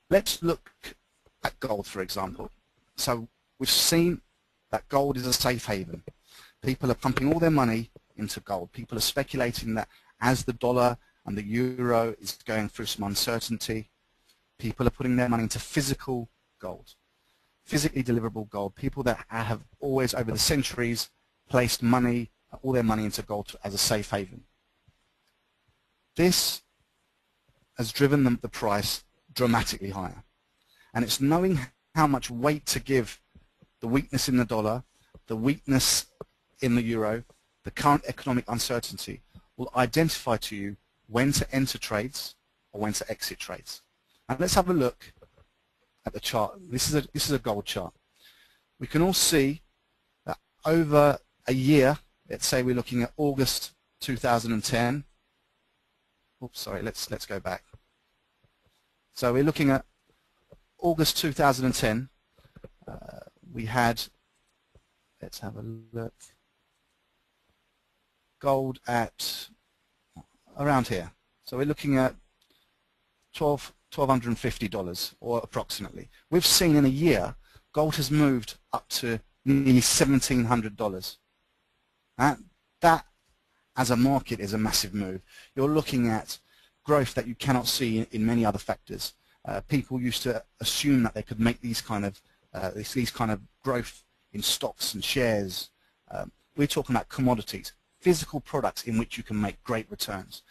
Let's look at gold, for example. So we've seen that gold is a safe haven. People are pumping all their money into gold. People are speculating that as the dollar and the euro is going through some uncertainty, people are putting their money into physical gold, physically deliverable gold. People that have always, over the centuries, placed money, all their money into gold as a safe haven. This has driven the price dramatically higher. And it's knowing how much weight to give the weakness in the dollar, the weakness in the euro, the current economic uncertainty will identify to you when to enter trades or when to exit trades. And let's have a look at the chart. This is a gold chart. We can all see that over a year, let's say we're looking at August 2010. Oops, sorry, let's go back. So we're looking at August 2010. We had, let's have a look, gold at around here. So we're looking at $1,250 or approximately. We've seen in a year gold has moved up to nearly $1,700. That as a market is a massive move. You're looking at growth that you cannot see in many other factors. People used to assume that they could make these kind of growth in stocks and shares. We're talking about commodities, physical products in which you can make great returns.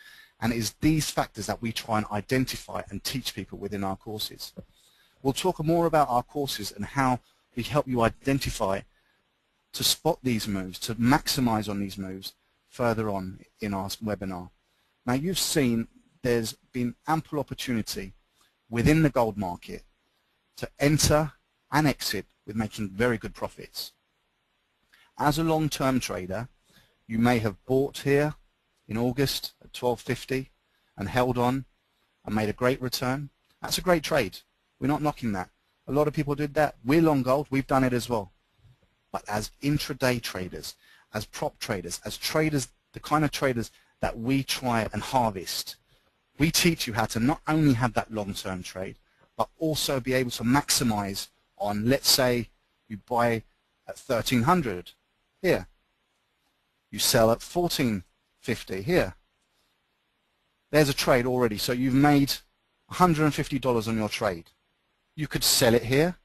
And it is these factors that we try and identify and teach people within our courses. We'll talk more about our courses and how we help you identify to spot these moves, to maximize on these moves further on in our webinar. Now you've seen there's been ample opportunity within the gold market to enter and exit with making very good profits. As a long-term trader, you may have bought here in August at $12.50 and held on and made a great return. That's a great trade. We're not knocking that. A lot of people did that. We're long gold. We've done it as well. But as intraday traders, as prop traders, as traders, the kind of traders that we try and harvest, we teach you how to not only have that long-term trade, but also be able to maximize on, let's say, you buy at 1,300 here. You sell at 1,450 here. There's a trade already. So you've made $150 on your trade. You could sell it here,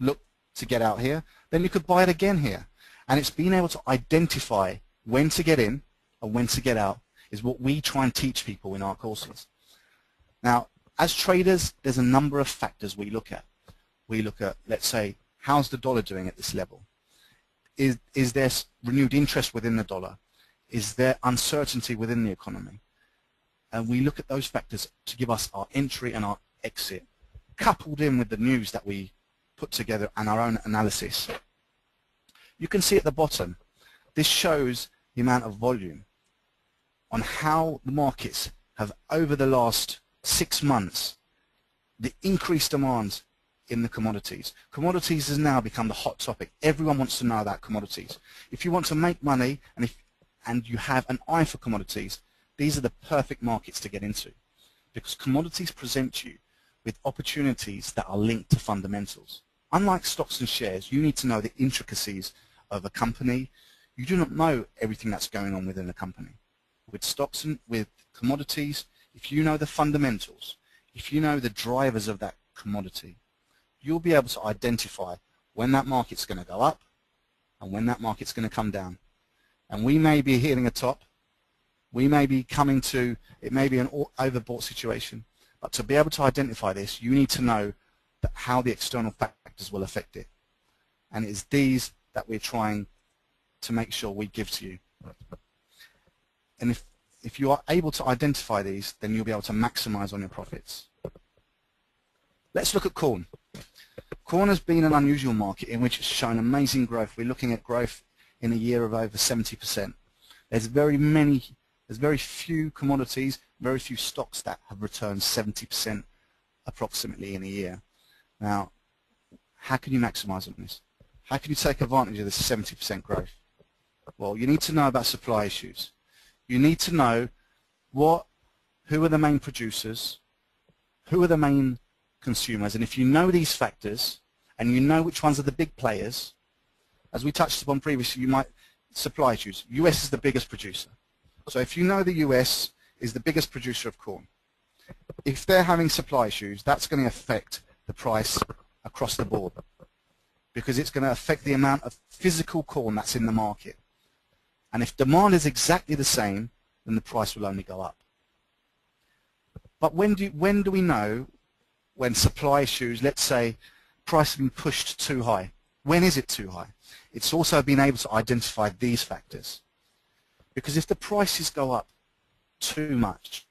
look to get out here, then you could buy it again here. And it's being able to identify when to get in and when to get out is what we try and teach people in our courses. Now, as traders, there's a number of factors we look at. We look at, let's say, how's the dollar doing at this level? Is there renewed interest within the dollar? Is there uncertainty within the economy? And we look at those factors to give us our entry and our exit, coupled in with the news that we put together and our own analysis. You can see at the bottom, this shows the amount of volume on how the markets have, over the last 6 months, the increased demand in the commodities. Commodities has now become the hot topic. Everyone wants to know about commodities. If you want to make money and you have an eye for commodities, these are the perfect markets to get into, because commodities present you with opportunities that are linked to fundamentals. Unlike stocks and shares, you need to know the intricacies of a company. You do not know everything that's going on within a company. With stocks and with commodities, if you know the fundamentals, if you know the drivers of that commodity, you'll be able to identify when that market's going to go up and when that market's going to come down. And we may be hitting a top. We may be coming to, it may be an overbought situation. But to be able to identify this, you need to know that how the external factors will affect it. And it's these that we're trying to make sure we give to you. And if you are able to identify these, then you'll be able to maximize on your profits. Let's look at corn. Corn has been an unusual market in which it's shown amazing growth. We're looking at growth in a year of over 70%. There's very few commodities, very few stocks that have returned 70% approximately in a year. Now, how can you maximize on this? How can you take advantage of this 70% growth? Well, you need to know about supply issues. You need to know who are the main producers, who are the main consumers, and if you know these factors and you know which ones are the big players, as we touched upon previously, you might supply issues. US is the biggest producer. So if you know the US is the biggest producer of corn, if they're having supply issues, that's going to affect the price across the board, because it's going to affect the amount of physical corn that's in the market. And if demand is exactly the same, then the price will only go up. But when do we know when supply issues, let's say price has been pushed too high? When is it too high? It's also being able to identify these factors. Because if the prices go up too much,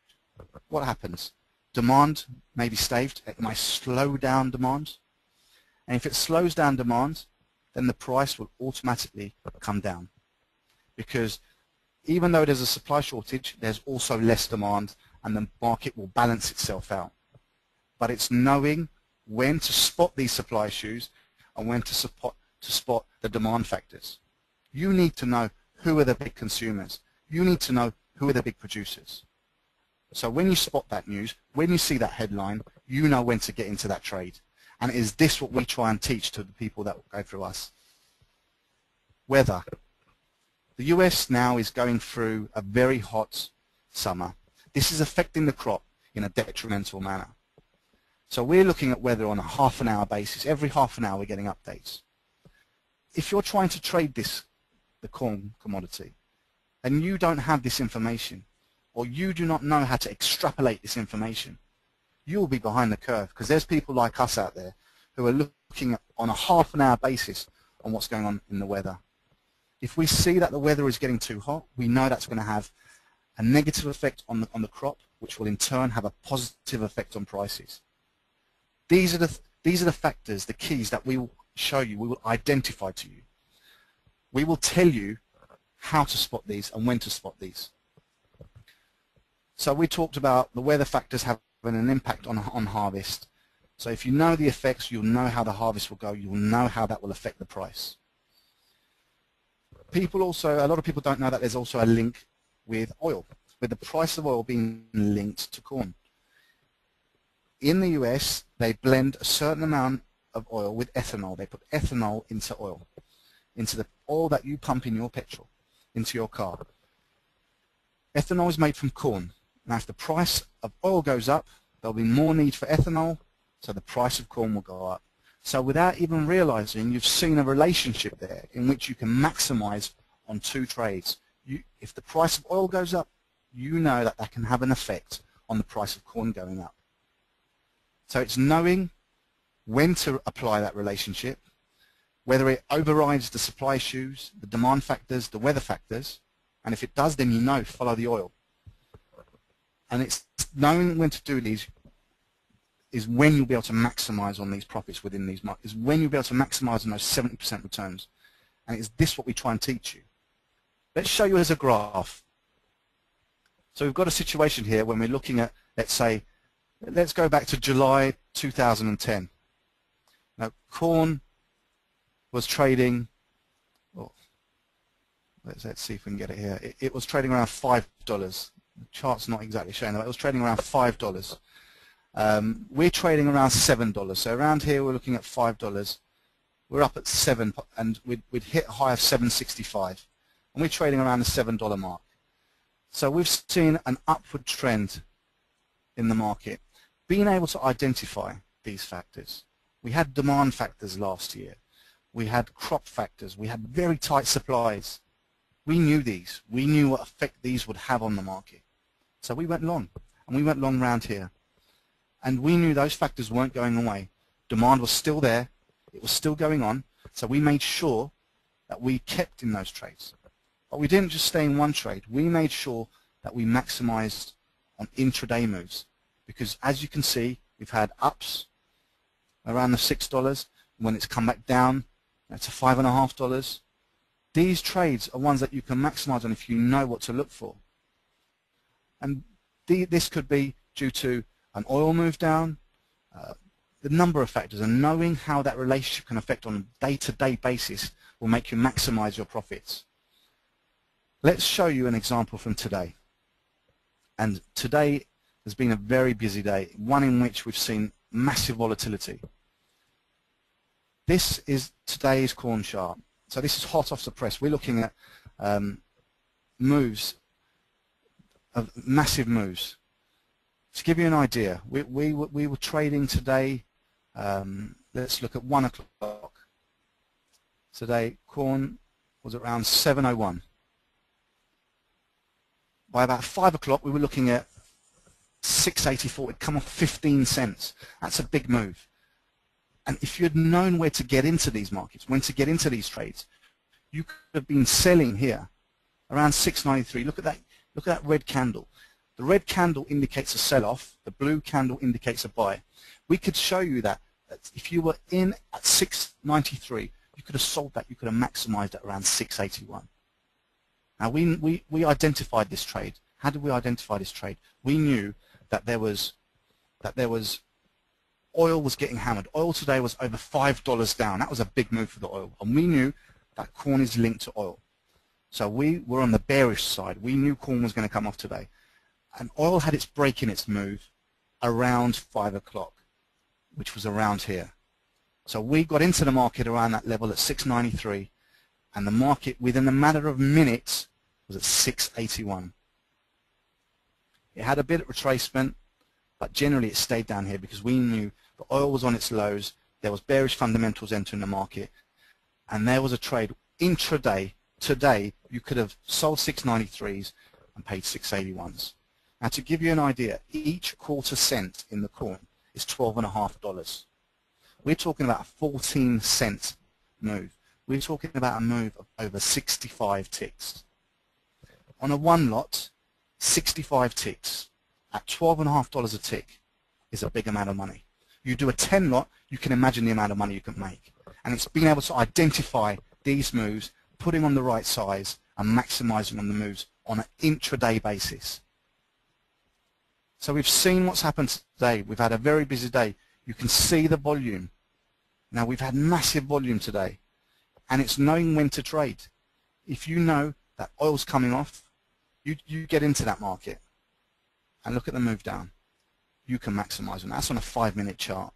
what happens? Demand may be staved. It may slow down demand. And if it slows down demand, then the price will automatically come down. Because even though there's a supply shortage, there's also less demand, and the market will balance itself out. But it's knowing when to spot these supply issues and when to spot the demand factors. You need to know who are the big consumers. You need to know who are the big producers. So when you spot that news, when you see that headline, you know when to get into that trade. And is this what we try and teach to the people that go through us? Weather. The US now is going through a very hot summer. This is affecting the crop in a detrimental manner. So we're looking at weather on a half-an-hour basis. Every half an hour we're getting updates. If you're trying to trade the corn commodity, and you don't have this information, or you do not know how to extrapolate this information, you will be behind the curve, because there's people like us out there who are looking on a half-an-hour basis on what's going on in the weather. If we see that the weather is getting too hot, we know that's going to have a negative effect on the crop, which will in turn have a positive effect on prices. These are the factors, the keys that we will show you, we will identify to you. We will tell you how to spot these and when to spot these. So we talked about the weather factors having an impact on harvest. So if you know the effects, you'll know how the harvest will go, you'll know how that will affect the price. A lot of people don't know that there's also a link with oil, with the price of oil being linked to corn. In the US, they blend a certain amount of oil with ethanol. They put ethanol into oil, into the oil that you pump in your petrol, into your car. Ethanol is made from corn. Now, if the price of oil goes up, there'll be more need for ethanol, so the price of corn will go up. So without even realizing, you've seen a relationship there in which you can maximize on two trades. If the price of oil goes up, you know that can have an effect on the price of corn going up. So it's knowing when to apply that relationship, whether it overrides the supply issues, the demand factors, the weather factors, and if it does, then you know, follow the oil. And it's knowing when to do these is when you'll be able to maximize on these profits within these markets, is when you'll be able to maximize on those 70% returns. And it's this what we try and teach you. Let's show you as a graph. So we've got a situation here when we're looking at, let's go back to July 2010. Now, corn was trading, let's see if we can get it here. It was trading around $5. The chart's not exactly showing that. It was trading around $5. We're trading around $7. So around here we're looking at $5. We're up at 7, and we'd hit a high of 7.65, and we're trading around the $7 mark. So we've seen an upward trend in the market. Being able to identify these factors. We had demand factors last year. We had crop factors. We had very tight supplies. We knew these. We knew what effect these would have on the market. So we went long, and we went long round here. And we knew those factors weren't going away. Demand was still there. It was still going on. So we made sure that we kept in those trades. But we didn't just stay in one trade. We made sure that we maximized on intraday moves. Because as you can see, we've had ups around the $6. When it's come back down, to $5.50. These trades are ones that you can maximize on if you know what to look for. And this could be due to an oil move down, the number of factors, and knowing how that relationship can affect on a day-to-day basis will make you maximize your profits. Let's show you an example from today. And today has been a very busy day, one in which we've seen massive volatility. This is today's corn chart. So this is hot off the press. We're looking at moves, of massive moves. To give you an idea, we were trading today, let's look at 1 o'clock. Today, corn was around 7.01. By about 5 o'clock, we were looking at 6.84. It'd come off 15 cents. That's a big move. And if you had known where to get into these markets, when to get into these trades, you could have been selling here around 6.93. Look at that. Look at that red candle. The red candle indicates a sell-off. The blue candle indicates a buy. We could show you that if you were in at 6.93, you could have sold that. You could have maximized at around 6.81. Now we identified this trade. How did we identify this trade? We knew that there was oil was getting hammered. Oil today was over $5 down. That was a big move for the oil, and we knew that corn is linked to oil. So we were on the bearish side. We knew corn was going to come off today, and oil had its break in its move around 5 o'clock, which was around here. So we got into the market around that level at 6.93, and the market within a matter of minutes was at 6.81. It had a bit of retracement, but generally it stayed down here because we knew the oil was on its lows, there was bearish fundamentals entering the market, and there was a trade intraday. Today you could have sold 6.93s and paid 6.81s. Now to give you an idea, each quarter cent in the corn is $12.50. We're talking about a 14 cent move. We're talking about a move of over 65 ticks. On a one lot, 65 ticks at $12.50 a tick is a big amount of money. You do a 10 lot, you can imagine the amount of money you can make. And it's being able to identify these moves, putting on the right size, and maximizing on the moves on an intraday basis. So we've seen what's happened today. We've had a very busy day. You can see the volume. Now we've had massive volume today, and it's knowing when to trade. If you know that oil's coming off, you get into that market and look at the move down. You can maximize on that. That's on a 5-minute chart.